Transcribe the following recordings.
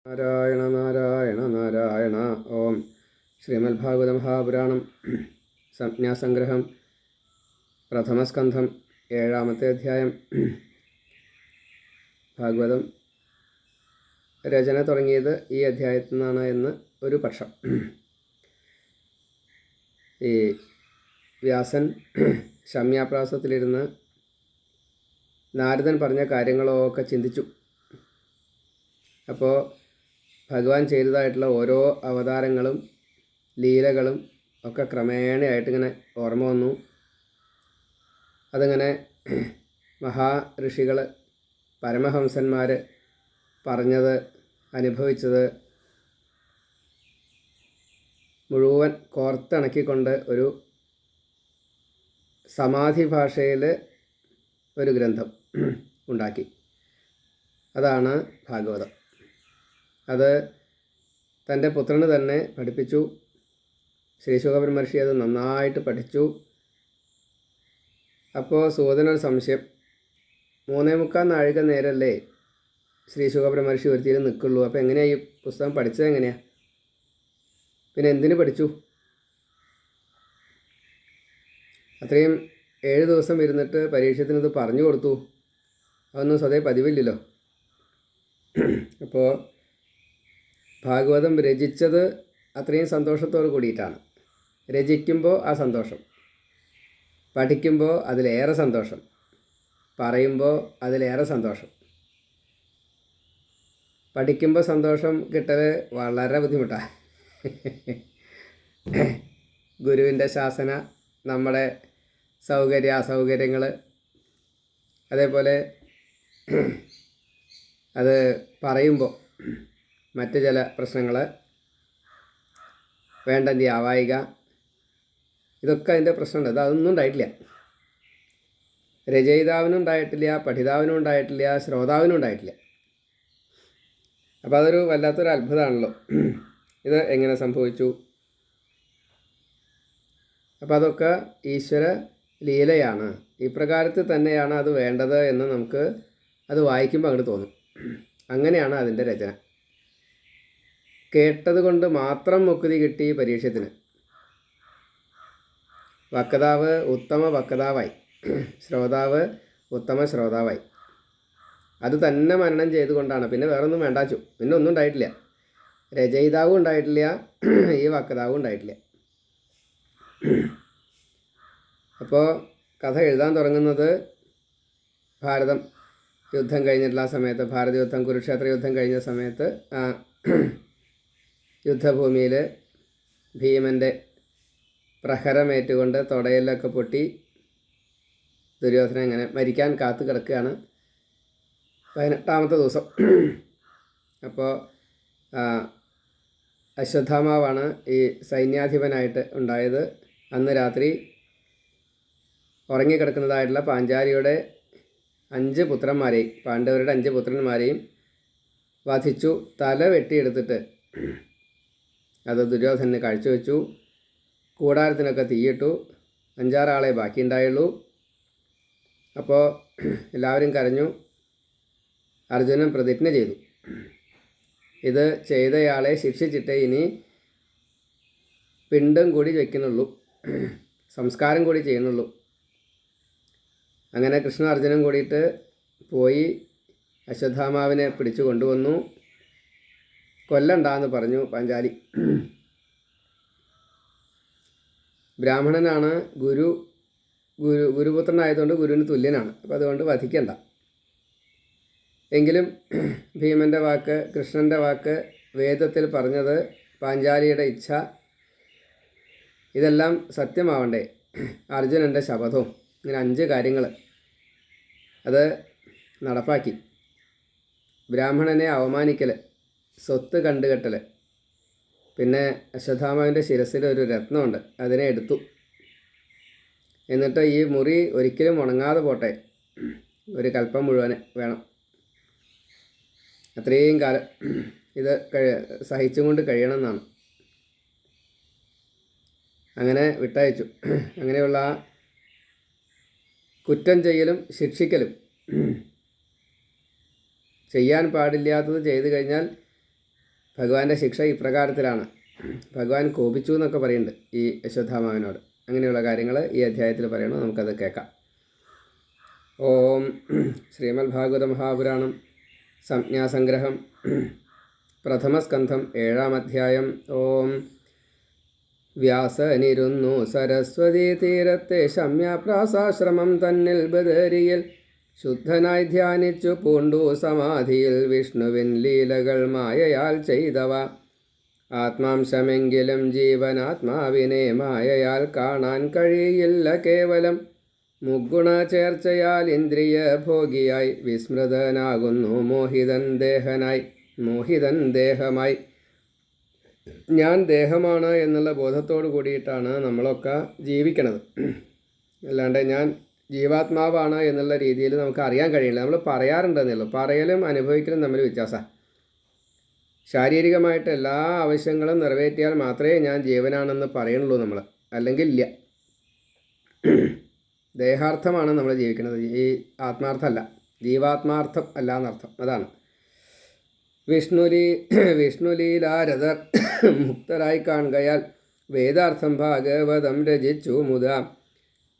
നാരായണ നാരായണ നാരായണ. ഓം. ശ്രീമദ്ഭാഗവത മഹാപുരാണം സംജ്ഞാസംഗ്രഹം പ്രഥമസ്കന്ധം 7-ാമത്തെ അധ്യായം. ഭാഗവതം രചന തുടങ്ങിയത് ഈ അധ്യായത്തിൽ നിന്നാണ് എന്ന് ഒരു പക്ഷം. ഈ വ്യാസൻ ശമ്യാപ്രാസത്തിലിരുന്ന് നാരദൻ പറഞ്ഞ കാര്യങ്ങളൊക്കെ ചിന്തിച്ചു. അപ്പോൾ ഭഗവാൻ ചെയ്തതായിട്ടുള്ള ഓരോ അവതാരങ്ങളും ലീലകളും ഒക്കെ ക്രമേണയായിട്ടിങ്ങനെ ഓർമ്മ വന്നു. അതിങ്ങനെ മഹാഋഷികൾ പരമഹംസന്മാർ പറഞ്ഞത് അനുഭവിച്ചത് മുഴുവൻ കോർത്തിണക്കിക്കൊണ്ട് ഒരു സമാധി ഭാഷയിൽ ഒരു ഗ്രന്ഥം ഉണ്ടാക്കി. അതാണ് ഭാഗവതം. അത് തൻ്റെ പുത്രന് തന്നെ പഠിപ്പിച്ചു. ശ്രീശുഖബ്രഹ്മർഷി അത് നന്നായിട്ട് പഠിച്ചു. അപ്പോൾ സൂതനൊരു സംശയം, 3.25 നാഴിക നേരമല്ലേ ശ്രീശുഖബ്രഹ്മർഷി ഒരുത്തിയിൽ നിൽക്കുള്ളൂ. അപ്പോൾ എങ്ങനെയാണ് ഈ പുസ്തകം പഠിച്ചത്? എങ്ങനെയാണ്? പിന്നെ എന്തിനു പഠിച്ചു? അത്രയും 7 ദിവസം ഇരുന്നിട്ട് പരീക്ഷത്തിനത് പറഞ്ഞു കൊടുത്തു. അതൊന്നും സ്വതേ പതിവില്ലല്ലോ. അപ്പോൾ ഭാഗവതം രചിച്ചത് അത്രയും സന്തോഷത്തോട് കൂടിയിട്ടാണ്. രചിക്കുമ്പോൾ ആ സന്തോഷം, പഠിക്കുമ്പോൾ അതിലേറെ സന്തോഷം, പറയുമ്പോൾ അതിലേറെ സന്തോഷം. പഠിക്കുമ്പോൾ സന്തോഷം കിട്ടൽ വളരെ ബുദ്ധിമുട്ടാണ്. ഗുരുവിൻ്റെ ശാസന, നമ്മുടെ അസൗകര്യങ്ങൾ, അതേപോലെ അത് പറയുമ്പോൾ മറ്റ് ചില പ്രശ്നങ്ങൾ, വേണ്ടെന്തി ആവായിക, ഇതൊക്കെ അതിൻ്റെ പ്രശ്നമുണ്ട്. അതൊന്നും ഉണ്ടായിട്ടില്ല. രചയിതാവിനും ഉണ്ടായിട്ടില്ല, പഠിതാവിനും ഉണ്ടായിട്ടില്ല, ശ്രോതാവിനും ഉണ്ടായിട്ടില്ല. അപ്പോൾ അതൊരു വല്ലാത്തൊരു അത്ഭുതമാണല്ലോ. ഇത് എങ്ങനെ സംഭവിച്ചു? അപ്പോൾ അതൊക്കെ ഈശ്വര ലീലയാണ്. ഈ പ്രകാരത്തിൽ തന്നെയാണ് അത് വേണ്ടത് എന്ന് നമുക്ക് അത് വായിക്കുമ്പോൾ അങ്ങോട്ട് തോന്നും. അങ്ങനെയാണ് അതിൻ്റെ രചന. കേട്ടത് കൊണ്ട് മാത്രം മുക്തി കിട്ടി പരീക്ഷത്തിന്. വക്താവ് ഉത്തമ വക്താവായി, ശ്രോതാവ് ഉത്തമ ശ്രോതാവായി. അത് തന്നെ മനനം ചെയ്തുകൊണ്ടാണ്. പിന്നെ വേറൊന്നും വേണ്ടാച്ചു. പിന്നെ ഒന്നും ഉണ്ടായിട്ടില്ല. രചയിതാവും ഉണ്ടായിട്ടില്ല, ഈ വക്താവും ഉണ്ടായിട്ടില്ല. അപ്പോൾ കഥ എഴുതാൻ തുടങ്ങുന്നത് ഭാരതം യുദ്ധം കഴിഞ്ഞിട്ടുള്ള ആ സമയത്ത്, ഭാരത യുദ്ധം, കുരുക്ഷേത്ര യുദ്ധം കഴിഞ്ഞ സമയത്ത് യുദ്ധഭൂമിയിൽ ഭീമൻ്റെ പ്രഹരമേറ്റുകൊണ്ട് തുടയിലൊക്കെ പൊട്ടി ദുര്യോധനൻ ഇങ്ങനെ മരിക്കാൻ കാത്തു കിടക്കുകയാണ്. 18-ാമത്തെ ദിവസം. അപ്പോൾ അശ്വത്ഥാമാവാണ് ഈ സൈന്യാധിപനായിട്ട് ഉണ്ടായത്. അന്ന് രാത്രി ഉറങ്ങിക്കിടക്കുന്നതായിട്ടുള്ള പാഞ്ചാലിയുടെ 5 പുത്രന്മാരെയും, പാണ്ഡവരുടെ 5 പുത്രന്മാരെയും വധിച്ചു. തല വെട്ടിയെടുത്തിട്ട് അത് ദുര്യോധനന് കാഴ്ചവെച്ചു. കൂടാരത്തിനൊക്കെ തീയിട്ടു. 5-6 ആളെ ബാക്കിയുണ്ടായുള്ളൂ. അപ്പോൾ എല്ലാവരും കരഞ്ഞു. അർജുനൻ പ്രതിജ്ഞ ചെയ്തു, ഇത് ചെയ്തയാളെ ശിക്ഷിച്ചിട്ടേ ഇനി പിണ്ടം കൂടി വയ്ക്കുന്നുള്ളൂ, സംസ്കാരം കൂടി ചെയ്യുന്നുള്ളൂ. അങ്ങനെ കൃഷ്ണ അർജുനൻ കൂടിയിട്ട് പോയി അശ്വത്ഥാമാവിനെ പിടിച്ചു കൊണ്ടുവന്നു. കൊല്ലണ്ടാന്ന് പറഞ്ഞു പാഞ്ചാലി. ബ്രാഹ്മണനാണ്, ഗുരുപുത്രനായതുകൊണ്ട് ഗുരുവിന് തുല്യനാണ്. അപ്പോൾ അതുകൊണ്ട് വധിക്കണ്ട. എങ്കിലും ഭീമൻ്റെ വാക്ക്, കൃഷ്ണൻ്റെ വാക്ക്, വേദത്തിൽ പറഞ്ഞത്, പാഞ്ചാലിയുടെ ഇച്ഛ, ഇതെല്ലാം സത്യമാവണ്ടേ? അർജുനൻ്റെ ശപഥവും, ഇങ്ങനെ 5 കാര്യങ്ങൾ അത് നടപ്പാക്കി. ബ്രാഹ്മണനെ അവമാനിക്കൽ, സ്വത്ത് കണ്ടുകെട്ടൽ, പിന്നെ അശ്വത്ഥാമാവിൻ്റെ ശിരസിൽ ഒരു രത്നമുണ്ട്, അതിനെ എടുത്തു. എന്നിട്ട് ഈ മുറി ഒരിക്കലും ഉണങ്ങാതെ പോട്ടെ, ഒരു കൽപ്പം മുഴുവൻ വേണം, അത്രയും കാലം ഇത് സഹിച്ചും കൊണ്ട് കഴിയണമെന്നാണ്. അങ്ങനെ വിട്ടയച്ചു. അങ്ങനെയുള്ള കുറ്റം ചെയ്യലും ശിക്ഷിക്കലും, ചെയ്യാൻ പാടില്ലാത്തത് ചെയ്തു കഴിഞ്ഞാൽ ഭഗവാന്റെ ശിക്ഷ ഇപ്രകാരത്തിലാണ്. ഭഗവാൻ കോപിച്ചു എന്നൊക്കെ പറയുന്നുണ്ട് ഈ അശ്വത്ഥാമാവിനോട്. അങ്ങനെയുള്ള കാര്യങ്ങൾ ഈ അധ്യായത്തിൽ പറയണം. നമുക്കത് കേൾക്കാം. ഓം ശ്രീമദ് ഭാഗവത മഹാപുരാണം സംജ്ഞാസംഗ്രഹം പ്രഥമസ്കന്ധം 7-ാം അധ്യായം. ഓം വ്യാസനിരുന്നു സരസ്വതീ തീരത്തെ ശമ്യപ്രാസാശ്രമം തന്നിൽ ബദരിയിൽ ശുദ്ധനായി ധ്യാനിച്ചു പൂണ്ടു സമാധിയിൽ വിഷ്ണുവിൻ ലീലകൾ മായയാൽ ചെയ്തവ. ആത്മാംശമെങ്കിലും ജീവനാത്മാവിനെ മായയാൽ കാണാൻ കഴിയില്ല കേവലം. മുഗുണ ചേർച്ചയാൽ ഇന്ദ്രിയ ഭോഗിയായി വിസ്മൃതനാകുന്നു മോഹിതൻ ദേഹമായി. ഞാൻ ദേഹമാണ് എന്നുള്ള ബോധത്തോടു കൂടിയിട്ടാണ് നമ്മളൊക്കെ ജീവിക്കണത്. അല്ലാണ്ട് ഞാൻ ജീവാത്മാവാണ് എന്നുള്ള രീതിയിൽ നമുക്ക് അറിയാൻ കഴിയില്ല. നമ്മൾ പറയാറുണ്ടെന്നുള്ളൂ. പറയലും അനുഭവിക്കലും തമ്മിൽ വ്യത്യാസമാണ്. ശാരീരികമായിട്ട് എല്ലാ ആവശ്യങ്ങളും നിറവേറ്റിയാൽ മാത്രമേ ഞാൻ ജീവനാണെന്ന് പറയുന്നുള്ളൂ നമ്മൾ, അല്ലെങ്കിൽ ഇല്ല. ദേഹാർത്ഥമാണ് നമ്മൾ ജീവിക്കുന്നത്, ഈ ആത്മാർത്ഥമല്ല, ജീവാത്മാർത്ഥം അല്ല എന്നർത്ഥം. അതാണ് വിഷ്ണുലീലാരഥർ മുക്തരായി കാണുകയാൽ വേദാർത്ഥം ഭാഗവതം രചിച്ചു മുതാ.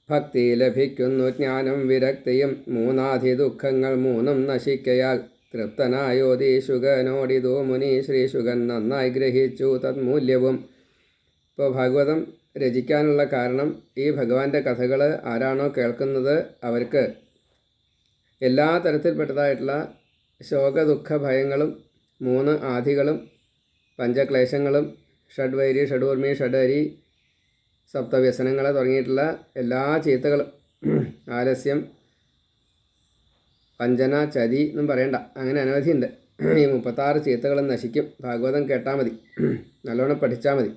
ഭക്തി ലഭിക്കുന്നു ജ്ഞാനം വിരക്തിയും മൂന്നാധി ദുഃഖങ്ങൾ മൂന്നും നശിക്കയാൽ. തൃപ്തനായോദീശുകനോടിതോ മുനി ശ്രീശുകൻ നന്നായി ഗ്രഹിച്ചു തന്മൂല്യവും. ഇപ്പോൾ ഭാഗവതം രചിക്കാനുള്ള കാരണം ഈ ഭഗവാന്റെ കഥകൾ ആരാണോ കേൾക്കുന്നത് അവർക്ക് എല്ലാ തരത്തിൽപ്പെട്ടതായിട്ടുള്ള ശോകദുഃഖ ഭയങ്ങളും 3 ആധികളും പഞ്ചക്ലേശങ്ങളും ഷഡ്വൈരി ഷഡൂർമി ഷഡരി സപ്തവ്യസനങ്ങൾ തുടങ്ങിയിട്ടുള്ള എല്ലാ ചീത്തകളും, ആലസ്യം, വഞ്ചന, ചതി എന്നും പറയണ്ട, അങ്ങനെ അനവധിയുണ്ട്. ഈ 36 ചീത്തകളും നശിക്കും ഭാഗവതം കേട്ടാൽ മതി, നല്ലോണം പഠിച്ചാൽ മതി.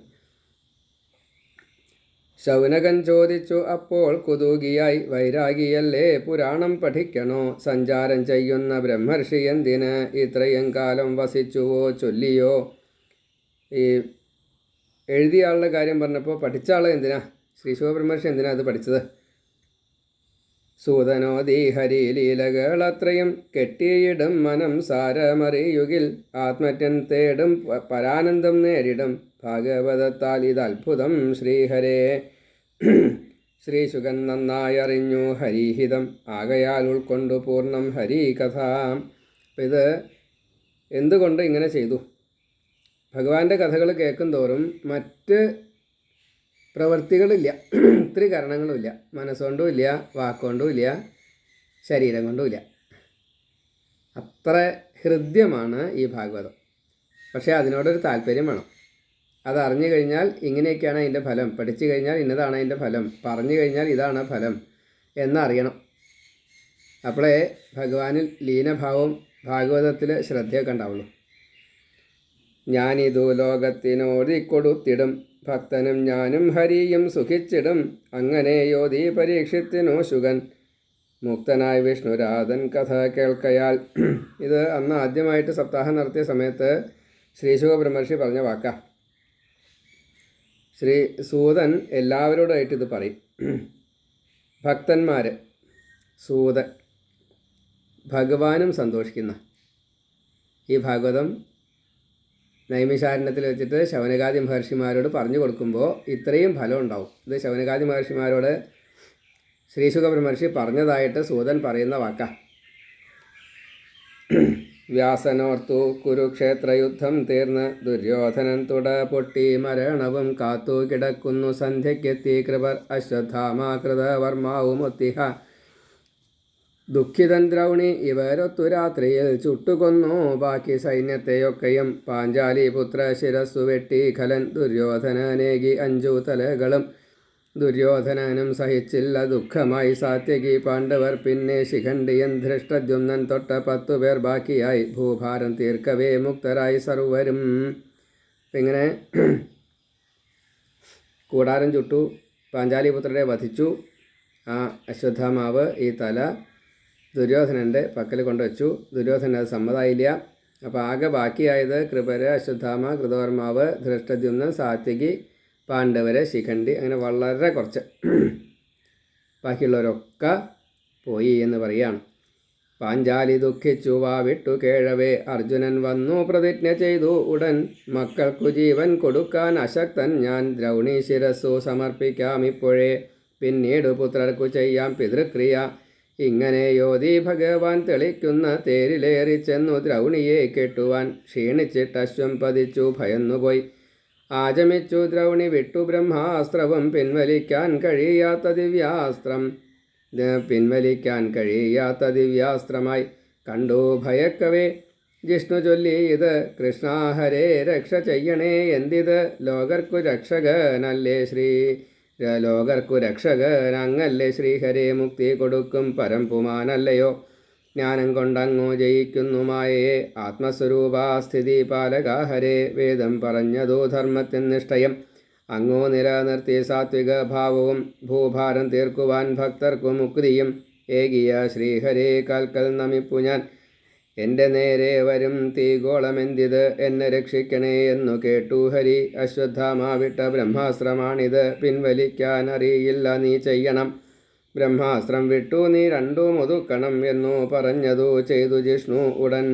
ശൗനകൻ ചോദിച്ചു അപ്പോൾ കുതൂകിയായി, വൈരാഗിയല്ലേ പുരാണം പഠിക്കണോ? സഞ്ചാരം ചെയ്യുന്ന ബ്രഹ്മർഷി എന്തിന് ഇത്രയും കാലം വസിച്ചുവോ ചൊല്ലിയോ? ഈ എഴുതിയ ആളുടെ കാര്യം പറഞ്ഞപ്പോൾ പഠിച്ച ആൾ എന്തിനാ, ശ്രീശുക ബ്രഹ്മർഷി എന്തിനാ അത് പഠിച്ചത്? സൂതനോദി ഹരിലീലകൾ അത്രയും കെട്ടിയിടും മനം സാരമറിയുകിൽ. ആത്മജ്ഞൻ തേടും പരാനന്ദം നേരിടും ഭാഗവതത്താൽ ഇതത്ഭുതം ശ്രീഹരേ. ശ്രീശുകൻ നന്നായി അറിഞ്ഞു ഹരിഹിതം ആകയാൽ ഉൾക്കൊണ്ടു പൂർണ്ണം ഹരികഥ. അപ്പം ഇത് എന്തുകൊണ്ട് ഇങ്ങനെ ചെയ്തു? ഭഗവാന്റെ കഥകൾ കേൾക്കും തോറും മറ്റ് പ്രവൃത്തികളില്ല, ഒത്തിരി കാരണങ്ങളുമില്ല. മനസ്സുകൊണ്ടും ഇല്ല, വാക്കുകൊണ്ടും ഇല്ല, ശരീരം കൊണ്ടും ഇല്ല. അത്ര ഹൃദ്യമാണ് ഈ ഭാഗവതം. പക്ഷേ അതിനോടൊരു താല്പര്യം വേണം. അതറിഞ്ഞു കഴിഞ്ഞാൽ ഇങ്ങനെയൊക്കെയാണ് അതിൻ്റെ ഫലം, പഠിച്ചു കഴിഞ്ഞാൽ ഇന്നതാണ് അതിൻ്റെ ഫലം, പറഞ്ഞു കഴിഞ്ഞാൽ ഇതാണ് ഫലം എന്നറിയണം. അപ്പോഴേ ഭഗവാനിൽ ലീനഭാവം ഭാഗവതത്തിൽ ശ്രദ്ധയൊക്കെ ഉണ്ടാവുള്ളൂ. ഞാനിതു ലോകത്തിനോടിക്കൊടുത്തിടും ഭക്തനും ഞാനും ഹരിയും സുഖിച്ചിടും. അങ്ങനെ യോധി പരീക്ഷത്തിനു ശുഗൻ മുക്തനായ വിഷ്ണുരാധൻ കഥ കേൾക്കയാൽ. ഇത് അന്ന് ആദ്യമായിട്ട് സപ്താഹം നടത്തിയ സമയത്ത് ശ്രീശുക ബ്രഹ്മർഷി പറഞ്ഞ വാക്കാ. ശ്രീ സൂതൻ എല്ലാവരോടായിട്ട് ഇത് പറയും. ഭക്തന്മാർ, സൂതൻ, ഭഗവാനും സന്തോഷിക്കുന്ന ഈ ഭാഗവതം നൈമിഷാരണ്യത്തിൽ വെച്ചിട്ട് ശൗനകാദി മഹർഷിമാരോട് പറഞ്ഞു കൊടുക്കുമ്പോൾ ഇത്രയും ഫലം ഉണ്ടാവും. ഇത് ശൗനകാദി മഹർഷിമാരോട് ശ്രീശുക ബ്രഹ്മർഷി പറഞ്ഞതായിട്ട് സൂതൻ പറയുന്ന വാക്കാ. വ്യാസനോർത്തു കുരുക്ഷേത്രയുദ്ധം തീർന്ന് ദുര്യോധനൻ തുട പൊട്ടി മരണവും കാത്തു കിടക്കുന്നു. സന്ധ്യയ്ക്കെത്തി കൃപർ അശ്വത്ഥാമാകൃതവർമാവുമൊത്തിഹ. ദുഃഖിതൻ ദ്രൗണി ഇവരൊത്തു രാത്രിയിൽ ചുട്ടുകൊന്നു ബാക്കി സൈന്യത്തെയൊക്കെയും. പാഞ്ചാലി പുത്ര ശിരസ്സു വെട്ടി ഖലൻ ദുര്യോധനനേകി 5 തലകളും. ദുര്യോധനനും സഹിച്ചില്ല ദുഃഖമായി സാത്യകി പാണ്ഡവർ. പിന്നെ ശിഖണ്ഡിയൻ ധൃഷ്ടദ്യുമ്നൻ തൊട്ട 10 പേർ ബാക്കിയായി. ഭൂഭാരം തീർക്കവേ മുക്തരായി സർവരും. ഇങ്ങനെ കൂടാരം ചുട്ടു, പാഞ്ചാലിപുത്രരെ വധിച്ചു. ആ അശ്വത്ഥാമാവ് ഈ തല ദുര്യോധനൻ്റെ പക്കൽ കൊണ്ടുവച്ചു. ദുര്യോധനൻ അത് സമ്മതമായില്ല. അപ്പോൾ ആകെ ബാക്കിയായത് കൃപര്, അശ്വത്ഥാമ, കൃതവർമാവ്, ധൃഷ്ടദ്യുമ്നൻ, സാത്യകി, പാണ്ഡവര്, ശിഖണ്ഡി, അങ്ങനെ വളരെ കുറച്ച്. ബാക്കിയുള്ളവരൊക്കെ പോയി എന്ന് പറയുകയാണ്. പാഞ്ചാലി ദുഃഖിച്ചു വാവിട്ടു കേഴവേ അർജുനൻ വന്നു പ്രതിജ്ഞ ചെയ്തു ഉടൻ മക്കൾക്കു ജീവൻ കൊടുക്കാൻ അശക്തൻ ഞാൻ ദ്രൗണി ശിരസ്സു സമർപ്പിക്കാമിപ്പോഴേ പിന്നീട് പുത്രർക്കു ചെയ്യാം പിതൃക്രിയ ഇങ്ങനെ യോധി ഭഗവാൻ തെളിക്കുന്ന തേരിലേറിച്ചെന്നു ദ്രൗണിയെ കെട്ടുവാൻ ക്ഷീണിച്ചിട്ടശ്വം പതിച്ചു ഭയന്നുപോയി ആചമിച്ചു ദ്രൗണി വിട്ടു ബ്രഹ്മാസ്ത്രവും പിൻവലിക്കാൻ കഴിയാത്ത ദിവ്യാസ്ത്രമായി കണ്ടു ഭയക്കവേ ജിഷ്ണു ചൊല്ലി ഇത് കൃഷ്ണാഹരേ രക്ഷ ചെയ്യണേ എന്തിത് ലോകർക്കു രക്ഷകനങ്ങല്ലേ ശ്രീഹരേ മുക്തി കൊടുക്കും പരംപുമാനല്ലയോ ജ്ഞാനം കൊണ്ടങ്ങോ ജയിക്കുന്നു മായയെ ആത്മസ്വരൂപാസ്ഥിതി പാലകാഹരേ വേദം പറഞ്ഞതോ ധർമ്മത്തിൻ നിഷ്ഠയം അങ്ങോ നിലനിർത്തി സാത്വിക ഭാവവും ഭൂഭാരം തീർക്കുവാൻ ഭക്തർക്കു മുക്തിയും ഏകിയ ശ്രീഹരേ കാൽക്കൽ നമിപ്പു ഞാൻ എൻ്റെ നേരെ വരും തീഗോളമെന്തിത് എന്നെ രക്ഷിക്കണേ എന്നു കേട്ടു ഹരി അശ്വത്ഥാമാവിട്ട ബ്രഹ്മാസ്ത്രമാണിത് പിൻവലിക്കാൻ അറിയില്ല നീ ചെയ്യണം ബ്രഹ്മാസ്ത്രം വിട്ടു നീ രണ്ടും ഒതുക്കണം എന്നു പറഞ്ഞതു ചെയ്തു ജിഷ്ണു ഉടൻ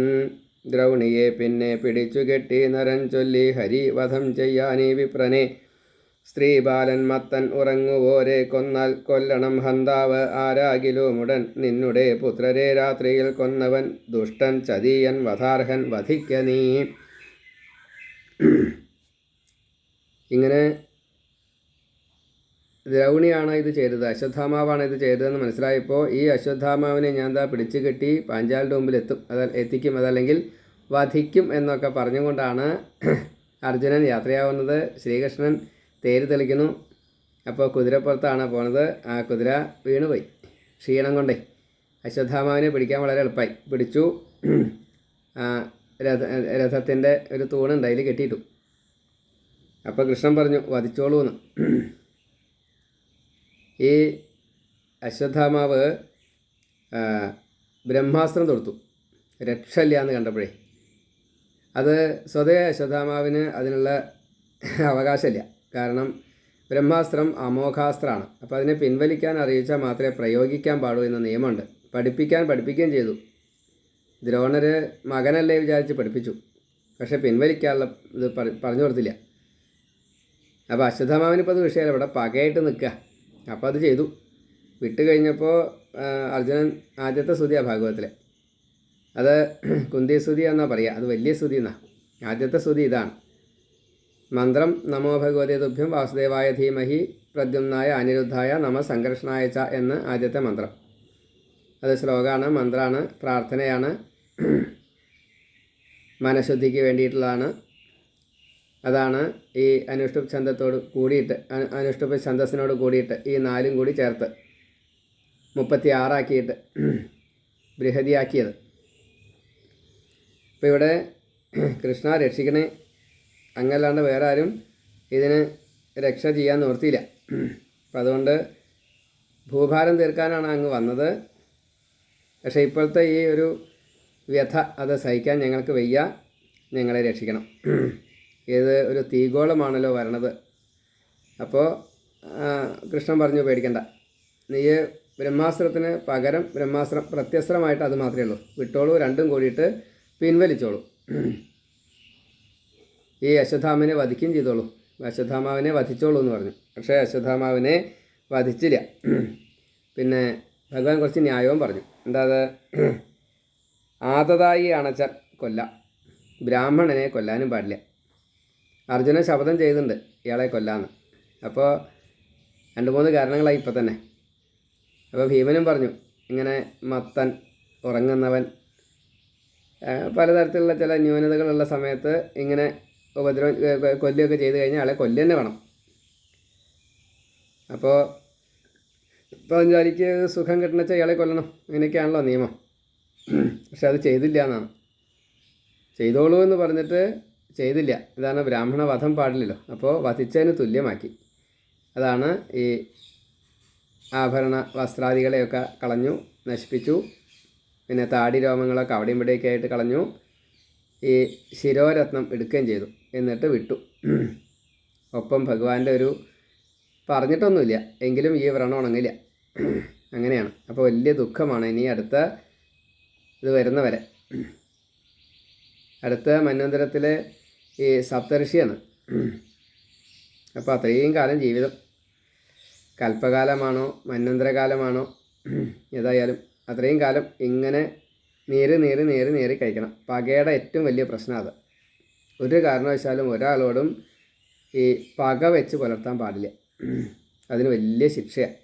ദ്രൗണിയെ പിന്നെ പിടിച്ചു കെട്ടി നരൻ ചൊല്ലി ഹരി വധം ചെയ്യാനീ വിപ്രനെ സ്ത്രീ ബാലൻ മത്തൻ ഉറങ്ങുവോരെ കൊന്നാൽ കൊല്ലണം ഹന്താവ് ആരാകിലുമുടൻ നിന്നുടെ പുത്രരെ രാത്രിയിൽ കൊന്നവൻ ദുഷ്ടൻ ചതീയൻ വധാർഹൻ വധിക്ക നീ. ഇങ്ങനെ ദ്രൗണിയാണ് ഇത് ചെയ്തത്, അശ്വത്ഥാമാവാണ് ഇത് ചെയ്തതെന്ന് മനസ്സിലായപ്പോൾ ഈ അശ്വത്ഥാമാവിനെ ഞാൻ പിടിച്ചു കെട്ടി പാഞ്ചാലിൻ്റെ മുമ്പിൽ എത്തിക്കും, അതല്ലെങ്കിൽ വധിക്കും എന്നൊക്കെ പറഞ്ഞുകൊണ്ടാണ് അർജുനൻ യാത്രയാവുന്നത്. ശ്രീകൃഷ്ണൻ തേര് തെളിക്കുന്നു. അപ്പോൾ കുതിരപ്പുറത്താണ് പോണത്. ആ കുതിര വീണുപോയി ക്ഷീണം കൊണ്ടേ. അശ്വത്ഥാമാവിനെ പിടിക്കാൻ വളരെ എളുപ്പമായി. പിടിച്ചു. രഥത്തിൻ്റെ ഒരു തൂണുണ്ട്, അതിൽ കെട്ടിയിട്ടു. അപ്പോൾ കൃഷ്ണൻ പറഞ്ഞു വധിച്ചോളൂ എന്ന്. ഈ അശ്വത്ഥാമാവ് ബ്രഹ്മാസ്ത്രം തൊടുത്തു, രക്ഷയില്ല എന്ന് കണ്ടപ്പോഴേ. അത് സ്വതവേ അശ്വത്ഥാമാവിന് അതിനുള്ള അവകാശമില്ല. കാരണം ബ്രഹ്മാസ്ത്രം അമോഘാസ്ത്രമാണ്. അപ്പോൾ അതിനെ പിൻവലിക്കാൻ അറിയിച്ചാൽ മാത്രമേ പ്രയോഗിക്കാൻ പാടൂ എന്ന നിയമമുണ്ട്. പഠിപ്പിക്കുകയും ചെയ്തു. ദ്രോണർ മകനല്ലേ വിചാരിച്ച് പഠിപ്പിച്ചു, പക്ഷേ പിൻവലിക്കാനുള്ള ഇത് പറഞ്ഞു കൊടുത്തില്ല. അപ്പോൾ അശ്വത്ഥാമാവിനിപ്പോൾ അത് വിഷയമല്ല, ഇവിടെ പകയായിട്ട് നിൽക്കുക. അപ്പോൾ അത് ചെയ്തു. വിട്ട് കഴിഞ്ഞപ്പോൾ അർജുനൻ ആദ്യത്തെ സ്തുതിയാണ് ഭാഗവതത്തിലെ. അത് കുന്തി സ്തുതി എന്നാണ് പറയുക, അത് വലിയ സ്തുതി എന്നാണ്. ആദ്യത്തെ സ്തുതി ഇതാണ്. മന്ത്രം നമോ ഭഗവതേ തുഭ്യം വാസുദേവായ ധീമഹി പ്രദ്യുമ്നായ അനിരുദ്ധായ നമ സംഘർഷണായ ച എന്ന് ആദ്യത്തെ മന്ത്രം. അത് ശ്ലോകമാണ്, മന്ത്രമാണ്, പ്രാർത്ഥനയാണ്, മനഃശുദ്ധിക്ക് വേണ്ടിയിട്ടുള്ളതാണ്. അതാണ് ഈ അനുഷ്ഠുപ് ഛന്ദത്തോട് കൂടിയിട്ട്, അനുഷ്ഠുപ് ഛന്ദസ്സിനോട് കൂടിയിട്ട് ഈ നാലും കൂടി ചേർത്ത് 36 ആക്കിയിട്ട് ബൃഹതിയാക്കിയത്. ഇപ്പോൾ ഇവിടെ കൃഷ്ണ രക്ഷിക്കണേ, അങ്ങല്ലാണ്ട് വേറെ ആരും ഇതിന് രക്ഷ ചെയ്യാൻ നിവർത്തിയില്ല. അപ്പം അതുകൊണ്ട് ഭൂഭാരം തീർക്കാനാണ് അങ്ങ് വന്നത്. പക്ഷേ ഇപ്പോഴത്തെ ഈ ഒരു വ്യഥ അത് സഹിക്കാൻ ഞങ്ങൾക്ക് വയ്യ, ഞങ്ങളെ രക്ഷിക്കണം. ഇത് ഒരു തീഗോളമാണല്ലോ വരണത്. അപ്പോൾ കൃഷ്ണൻ പറഞ്ഞു പേടിക്കണ്ട, നീ ബ്രഹ്മാസ്ത്രത്തിന് പകരം ബ്രഹ്മാസ്ത്രം പ്രത്യസ്ത്രമായിട്ട് അത് മാത്രമേ ഉള്ളൂ, വിട്ടോളൂ, രണ്ടും കൂടിയിട്ട് പിൻവലിച്ചോളൂ. ഈ അശ്വത്ഥാമാവിനെ വധിക്കുകയും ചെയ്തോളൂ, അശ്വത്ഥാമാവിനെ വധിച്ചോളൂ എന്ന് പറഞ്ഞു. പക്ഷേ അശ്വത്ഥാമാവിനെ വധിച്ചില്ല. പിന്നെ ഭഗവാൻ കുറച്ച് ന്യായവും പറഞ്ഞു. എന്താ അത്? ആതതായി അണച്ചാൽ കൊല്ലാം, ബ്രാഹ്മണനെ കൊല്ലാനും പാടില്ല. അർജുനൻ ശപഥം ചെയ്തിട്ടുണ്ട് ഇയാളെ കൊല്ലാമെന്ന്. അപ്പോൾ 2-3 കാരണങ്ങളായി ഇപ്പം തന്നെ. അപ്പോൾ ഭീമനും പറഞ്ഞു, ഇങ്ങനെ മത്തൻ, ഉറങ്ങുന്നവൻ, പലതരത്തിലുള്ള ചില ന്യൂനതകളുള്ള സമയത്ത് ഇങ്ങനെ കൊല്ലുകയൊക്കെ ചെയ്ത് കഴിഞ്ഞാൽ ആളെ കൊല്ല് തന്നെ വേണം. അപ്പോൾ പാഞ്ചാലിക്ക് സുഖം കിട്ടണ വെച്ചാൽ ഇയാളെ കൊല്ലണം, അങ്ങനെയൊക്കെയാണല്ലോ നിയമം. പക്ഷെ അത് ചെയ്തില്ല എന്നാണ്. ചെയ്തോളൂ എന്ന് പറഞ്ഞിട്ട് ചെയ്തില്ല. ഇതാണ് ബ്രാഹ്മണ വധം പാടില്ലല്ലോ. അപ്പോൾ വധിച്ചതിന് തുല്യമാക്കി. അതാണ് ഈ ആഭരണ വസ്ത്രാദികളെയൊക്കെ കളഞ്ഞു, നശിപ്പിച്ചു. പിന്നെ താടി രോമങ്ങളൊക്കെ അവിടെയും ഇവിടെയൊക്കെ ആയിട്ട് കളഞ്ഞു. ഈ ശിരോരത്നം എടുക്കുകയും ചെയ്തു, എന്നിട്ട് വിട്ടു. ഒപ്പം ഭഗവാന്റെ ഒരു പറഞ്ഞിട്ടൊന്നുമില്ല, എങ്കിലും ഈ വ്രണം ഉണങ്ങില്ല. അങ്ങനെയാണ്. അപ്പോൾ വലിയ ദുഃഖമാണ്. ഇനി അടുത്ത ഇത് വരുന്നവരെ. അടുത്ത മന്വന്തരത്തിലെ ഈ സപ്തർഷിയാണ്. അപ്പോൾ അത്രയും കാലം ജീവിതം, കൽപ്പകാലമാണോ മന്വന്തരകാലമാണോ ഏതായാലും അത്രയും കാലം ഇങ്ങനെ നീറി കഴിക്കണം. പകയുടെ ഏറ്റവും വലിയ പ്രശ്നം അത്. ഒരു കാരണവശാലും ഒരാളോടും ഈ പക വെച്ച് പുലർത്താൻ പാടില്ല. അതിന് വലിയ ശിക്ഷയാണ്.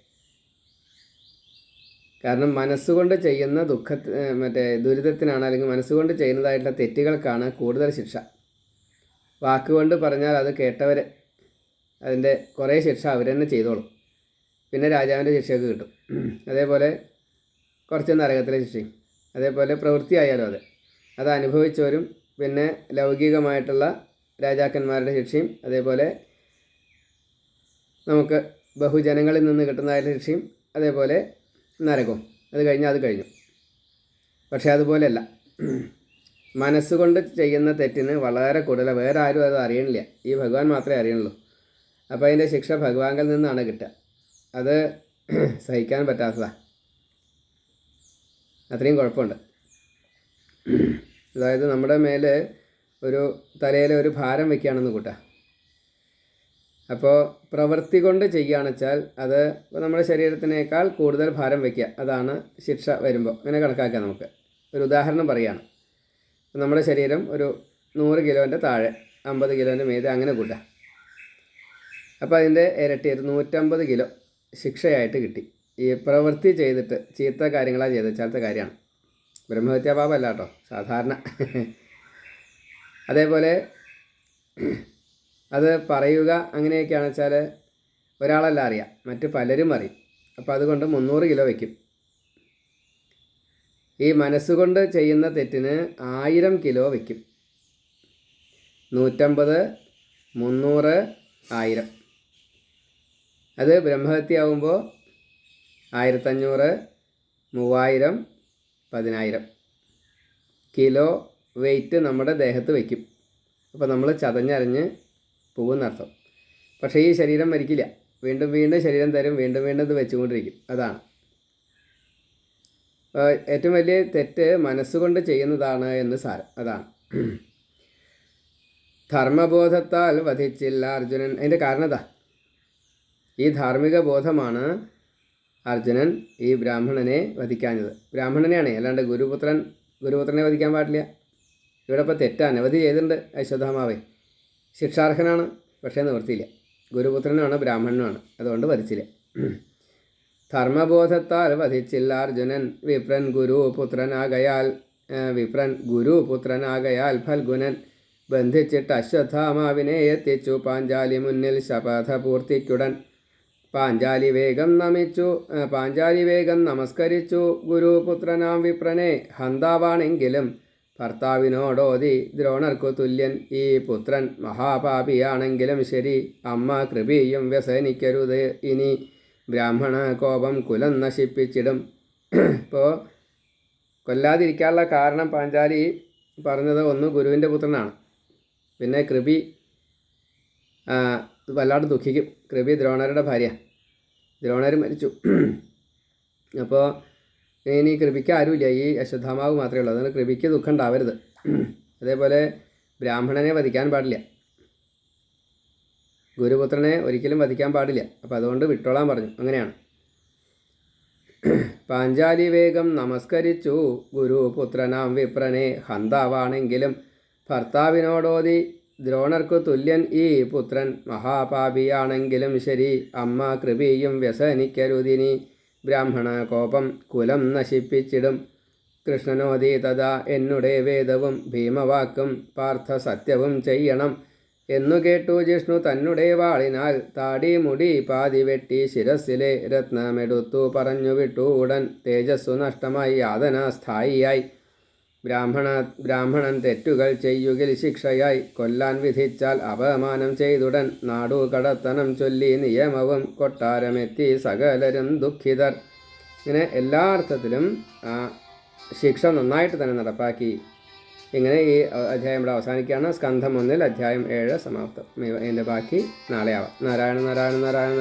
കാരണം മനസ്സുകൊണ്ട് ചെയ്യുന്ന ദുരിതത്തിനാണ്, അല്ലെങ്കിൽ മനസ്സുകൊണ്ട് ചെയ്യുന്നതായിട്ടുള്ള തെറ്റുകൾക്കാണ് കൂടുതൽ ശിക്ഷ. വാക്കുകൊണ്ട് പറഞ്ഞാൽ അത് കേട്ടവർ അതിൻ്റെ കുറേ ശിക്ഷ അവർ തന്നെ ചെയ്തോളും. പിന്നെ രാജാവിൻ്റെ ശിക്ഷയൊക്കെ കിട്ടും. അതേപോലെ കുറച്ച് നരകത്തിലെ ശിക്ഷയും. അതേപോലെ പ്രവൃത്തിയായാലും അത് അനുഭവിച്ചവരും പിന്നെ ലൗകികമായിട്ടുള്ള രാജാക്കന്മാരുടെ ശിക്ഷയും, അതേപോലെ നമുക്ക് ബഹുജനങ്ങളിൽ നിന്ന് കിട്ടുന്നതായിട്ടുള്ള ശിക്ഷയും, അതേപോലെ നരകവും. അത് കഴിഞ്ഞു. പക്ഷേ അതുപോലെയല്ല, മനസ്സുകൊണ്ട് ചെയ്യുന്ന തെറ്റിന് വളരെ കൂടുതൽ, വേറെ ആരും അത് അറിയണില്ല, ഈ ഭഗവാൻ മാത്രമേ അറിയണുള്ളൂ. അപ്പോൾ അതിൻ്റെ ശിക്ഷ ഭഗവാനിൽ നിന്നാണ് കിട്ടുക. അത് സഹിക്കാൻ പറ്റാത്തതാണ്. അത്രയും കുഴപ്പമുണ്ട്. അതായത് നമ്മുടെ മേലെ തലയിൽ ഒരു ഭാരം വയ്ക്കുകയാണെന്ന് കൂട്ടാം. അപ്പോൾ പ്രവൃത്തി കൊണ്ട് ചെയ്യുകയാണെന്ന് വെച്ചാൽ അത് നമ്മുടെ ശരീരത്തിനേക്കാൾ കൂടുതൽ ഭാരം വയ്ക്കുക, അതാണ് ശിക്ഷ വരുമ്പോൾ. അങ്ങനെ കണക്കാക്കുക. നമുക്ക് ഒരു ഉദാഹരണം പറയുകയാണ്. നമ്മുടെ ശരീരം ഒരു 100 കിലോൻ്റെ താഴെ, 50 കിലോൻ്റെ മീതെ അങ്ങനെ കൂട്ടാം. അപ്പോൾ അതിൻ്റെ ഇരട്ടി 150 കിലോ ശിക്ഷയായിട്ട് കിട്ടി. ഈ പ്രവൃത്തി ചെയ്തിട്ട് ചീത്ത കാര്യങ്ങളാണ് ചെയ്തേച്ചാലത്തെ കാര്യമാണ്. ബ്രഹ്മഹത്യാപാപമല്ല കേട്ടോ, സാധാരണ. അതേപോലെ അത് പറയുക അങ്ങനെയൊക്കെയാണെന്ന് വെച്ചാൽ ഒരാളല്ല അറിയാം, മറ്റ് പലരും അറിയും. അപ്പോൾ അതുകൊണ്ട് 300 കിലോ വയ്ക്കും. ഈ മനസ്സുകൊണ്ട് ചെയ്യുന്ന തെറ്റിന് 1000 കിലോ വയ്ക്കും. 150, 300, 1000. അത് ബ്രഹ്മഹത്യാവുമ്പോൾ 1500, 3000, 10000 കിലോ വെയിറ്റ് നമ്മുടെ ദേഹത്ത് വയ്ക്കും. അപ്പോൾ നമ്മൾ ചതഞ്ഞരഞ്ഞ് പോകുന്നർത്ഥം. പക്ഷേ ഈ ശരീരം മരിക്കില്ല. വീണ്ടും ശരീരം തരും, വീണ്ടും ഇത് വെച്ചുകൊണ്ടിരിക്കും. അതാണ് ഏറ്റവും വലിയ തെറ്റ്, മനസ്സുകൊണ്ട് ചെയ്യുന്നതാണ് എന്ന് സാരം. അതാണ് ധർമ്മബോധത്താൽ വധിച്ചില്ല അർജുനൻ. അതിൻ്റെ കാരണം എന്താ? ഈ ധാർമ്മിക ബോധമാണ് അർജുനൻ ഈ ബ്രാഹ്മണനെ വധിക്കാഞ്ഞത്. ബ്രാഹ്മണനെയാണ്, അല്ലാണ്ട് ഗുരുപുത്രനെ വധിക്കാൻ പാടില്ല. ഇവിടെ ഇപ്പോൾ തെറ്റ് അനവധി ചെയ്തിട്ടുണ്ട് അശ്വത്ഥാമാവേ. ശിക്ഷാർഹനാണ്, പക്ഷേ നിവൃത്തിയില്ല. ഗുരുപുത്രനുമാണ്, ബ്രാഹ്മണനുമാണ്, അതുകൊണ്ട് വധിച്ചില്ല. ധർമ്മബോധത്താൽ വധിച്ചില്ല അർജുനൻ വിപ്രൻ ഗുരുപുത്രനാകയാൽ ഫൽഗുനൻ ബന്ധിച്ചിട്ട് അശ്വത്ഥാമാവിനെ എത്തിച്ചു പാഞ്ചാലി മുന്നിൽ ശപഥപൂർത്തിക്കുടൻ. പാഞ്ചാലി വേഗം നമസ്കരിച്ചു ഗുരുപുത്രനാം വിപ്രനെ. ഹന്താവാണെങ്കിലും ഭർത്താവിനോടോതി ദ്രോണർക്കു തുല്യൻ ഈ പുത്രൻ. മഹാപാപിയാണെങ്കിലും ശരി അമ്മ കൃപിയും വ്യസനിക്കരുത് ഇനി. ബ്രാഹ്മണ കോപം കുലം നശിപ്പിച്ചിടും. ഇപ്പോൾ കൊല്ലാതിരിക്കാനുള്ള കാരണം പാഞ്ചാലി പറഞ്ഞത് ഒന്ന് ഗുരുവിൻ്റെ പുത്രനാണ്, പിന്നെ കൃപി വല്ലാണ്ട് ദുഃഖിക്കും. കൃപി ദ്രോണരുടെ ഭാര്യ, ദ്രോണർ മരിച്ചു. അപ്പോൾ ഇനി കൃപിക്ക് ആരുമില്ല, ഈ അശ്വത്ഥാമാവ് മാത്രമേ ഉള്ളൂ. അതുകൊണ്ട് കൃപിക്ക് ദുഃഖം ഉണ്ടാവരുത്. അതേപോലെ ബ്രാഹ്മണനെ വധിക്കാൻ പാടില്ല, ഗുരുപുത്രനെ ഒരിക്കലും വധിക്കാൻ പാടില്ല. അപ്പോൾ അതുകൊണ്ട് വിട്ടോളാൻ പറഞ്ഞു. അങ്ങനെയാണ്. പാഞ്ചാലി വേഗം നമസ്കരിച്ചു ഗുരുപുത്രനാം വിപ്രനെ. ഹന്താവാണെങ്കിലും ഭർത്താവിനോടോതി ദ്രോണർക്കു തുല്യൻ ഈ പുത്രൻ. മഹാപാപിയാണെങ്കിലും ശരി അമ്മ കൃപിയും വ്യസനിക്കരുതിനി. ബ്രാഹ്മണ കോപം കുലം നശിപ്പിച്ചിടും. കൃഷ്ണനോദി തഥാ എന്നുടെ വേദവും ഭീമവാക്കും പാർത്ഥ സത്യവും ചെയ്യണം എന്നു കേട്ടു ജിഷ്ണു തന്നെ വാളിനാൽ. താടി മുടി പാതി വെട്ടി ശിരസിലെ രത്നമെടുത്തു പറഞ്ഞു വിട്ടു ഉടൻ. തേജസ്സു നഷ്ടമായി യാതനാസ്ഥായിയായി. ബ്രാഹ്മണൻ തെറ്റുകൾ ചെയ്യുകിൽ ശിക്ഷയായി. കൊല്ലാൻ വിധിച്ചാൽ അപമാനം ചെയ്തുടൻ. നാടു കടത്തനം ചൊല്ലി നിയമവും കൊട്ടാരമെത്തി സകലരും ദുഃഖിതർ. ഇങ്ങനെ എല്ലാ അർത്ഥത്തിലും ശിക്ഷ നന്നായിട്ട് തന്നെ നടപ്പാക്കി. ഇങ്ങനെ ഈ അധ്യായം ഇവിടെ അവസാനിക്കുകയാണ്. സ്കന്ധം 1 അധ്യായം 7 സമാപ്തം. ഇതിൻ്റെ ബാക്കി നാളെ ആവാം. നാരായണ നാരായണ നാരായണ.